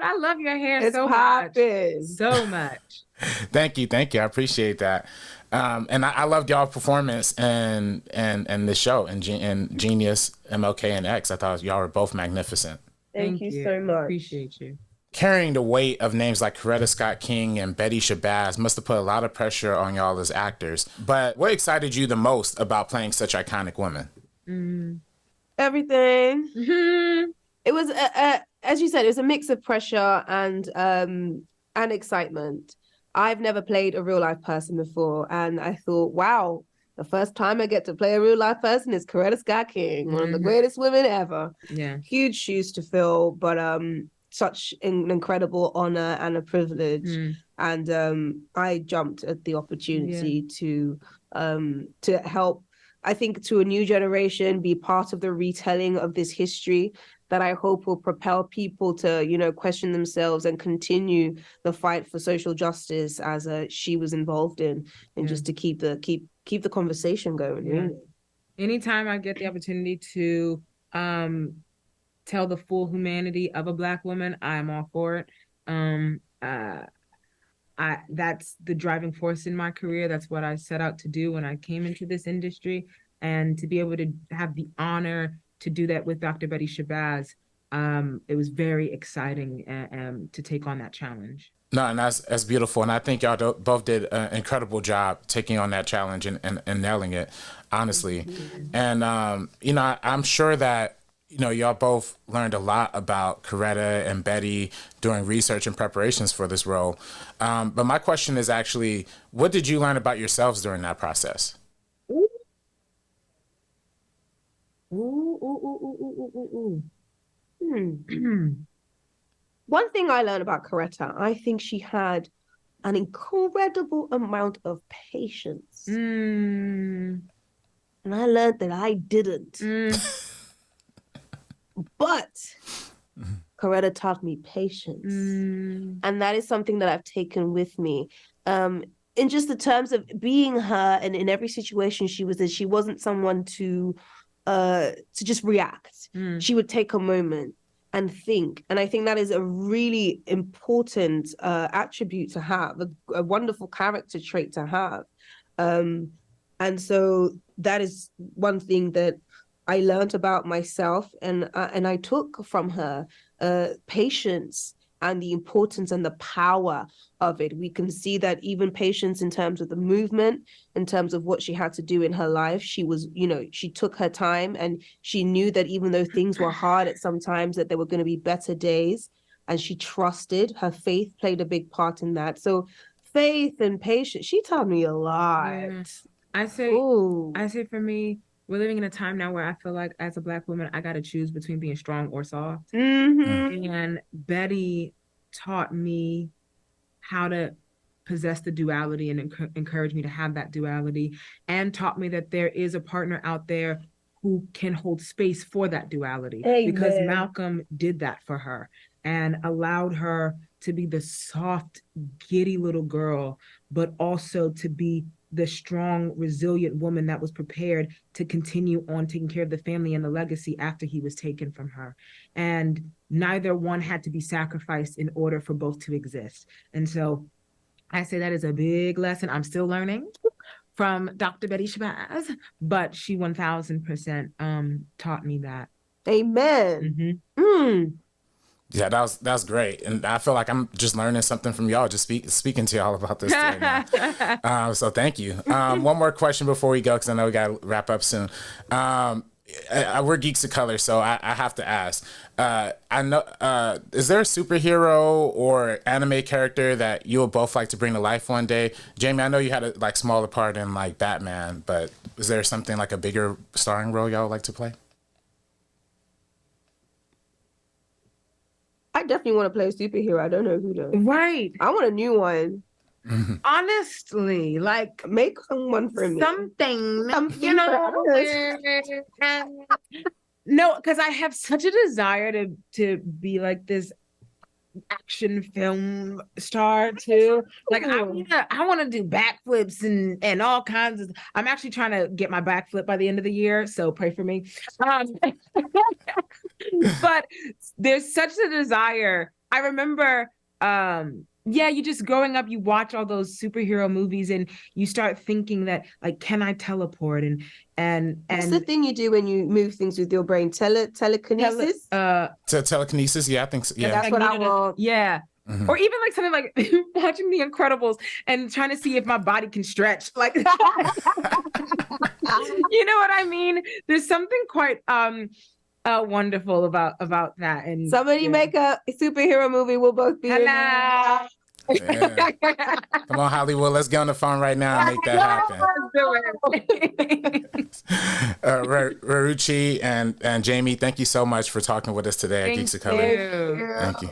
it. I love your hair It's so popping. much. So much. Thank you. I appreciate that. And I loved y'all performance and the show and Genius, MLK, and X. I thought y'all were both magnificent. Thank you so much. Appreciate you. Carrying the weight of names like Coretta Scott King and Betty Shabazz must have put a lot of pressure on y'all as actors. But what excited you the most about playing such iconic women? Everything. Mm-hmm. It was, as you said, it was a mix of pressure and excitement. I've never played a real life person before, and I thought, wow, the first time I get to play a real life person is Coretta Scott King, one of the greatest women ever. Yeah. Huge shoes to fill, but such an incredible honor and a privilege. And I jumped at the opportunity to help, I think, to a new generation, be part of the retelling of this history that I hope will propel people to, question themselves and continue the fight for social justice as she was involved in, and just to keep the conversation going. Yeah. Really. Anytime I get the opportunity to tell the full humanity of a Black woman, I am all for it. That's the driving force in my career. That's what I set out to do when I came into this industry, and to be able to have the honor to do that with Dr. Betty Shabazz, it was very exciting to take on that challenge. No, and that's beautiful. And I think y'all both did an incredible job taking on that challenge and nailing it, honestly. And, I'm sure that, y'all both learned a lot about Coretta and Betty during research and preparations for this role. But my question is actually, what did you learn about yourselves during that process? One thing I learned about Coretta, I think she had an incredible amount of patience. And I learned that I didn't. But Coretta taught me patience. And that is something that I've taken with me. In just the terms of being her, and in every situation she was in, she wasn't someone to just react. She would take a moment and think. And I think that is a really important attribute to have, a wonderful character trait to have. And so that is one thing that I learned about myself, and I took from her patience and the importance and the power of it. We can see that even patience in terms of the movement, in terms of what she had to do in her life. She was, she took her time, and she knew that even though things were hard at some times, that there were going to be better days, and she trusted. Her faith played a big part in that. So faith and patience, she taught me a lot. Yeah. I say for me, we're living in a time now where I feel like as a Black woman, I got to choose between being strong or soft. And Betty taught me how to possess the duality and encourage me to have that duality, and taught me that there is a partner out there who can hold space for that duality. Amen. Because Malcolm did that for her and allowed her to be the soft, giddy little girl, but also to be the strong, resilient woman that was prepared to continue on taking care of the family and the legacy after he was taken from her. And neither one had to be sacrificed in order for both to exist. And so I say that is a big lesson I'm still learning from Dr. Betty Shabazz, but she 1000% taught me that. Amen. Yeah, that's great, and I feel like I'm just learning something from y'all, just speaking to y'all about this right now. So thank you. One more question before we go, because I know we got to wrap up soon. We're geeks of color, so I have to ask. I know, is there a superhero or anime character that you would both like to bring to life one day? Jayme, I know you had a smaller part in Batman, but is there something like a bigger starring role y'all would like to play? I definitely want to play a superhero. I don't know who though. Right. I want a new one. Honestly, make someone for me. Something. No, because I have such a desire to be like this action film star too. I want to do backflips and all kinds of. I'm actually trying to get my backflip by the end of the year, so pray for me. But there's such a desire I remember, yeah, you just growing up, you watch all those superhero movies and you start thinking that like, can I teleport? What's the thing you do when you move things with your brain? Telekinesis? Telekinesis, yeah, I think so. Yeah. That's what I want. Yeah. Mhm. Or even like something like watching The Incredibles and trying to see if my body can stretch. Like, you know what I mean? There's something quite wonderful about that. And Somebody make a superhero movie. We'll both be in it. Yeah. Come on, Hollywood, let's get on the phone right now and make that happen. Weruche and Jayme, thank you so much for talking with us today at Geeks of Color. Thank you. Thank you.